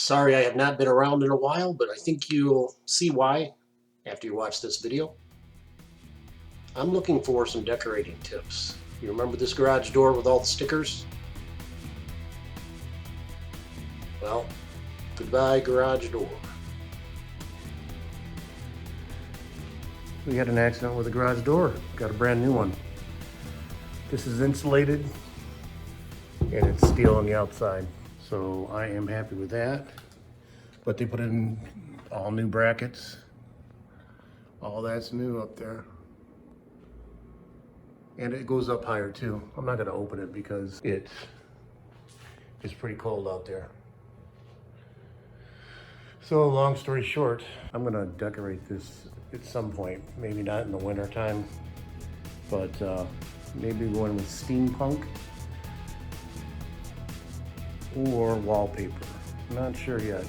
Sorry I have not been around in a while, but I think you'll see why after you watch this video. I'm looking for some decorating tips. You remember this garage door with all the stickers? Well, goodbye garage door. We had an accident with the garage door. Got a brand new one. This is insulated and it's steel on the outside. So I am happy with that. But they put in all new brackets. All that's new up there. And it goes up higher too. I'm not gonna open it because it's pretty cold out there. So long story short, I'm gonna decorate this at some point. Maybe not in the winter time, but maybe going with steampunk or wallpaper. I'm not sure yet.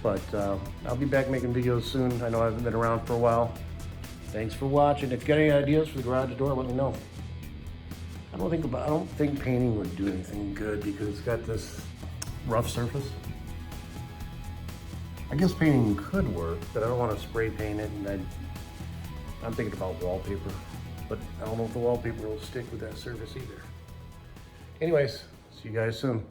But I'll be back making videos soon. I know I haven't been around for a while. Thanks for watching. If you got any ideas for the garage door, let me know. I don't think painting would do anything good because it's got this rough surface. I guess painting could work, but I don't want to spray paint it, and I'm thinking about wallpaper, but I don't know if the wallpaper will stick with that surface either. Anyways, see you guys soon.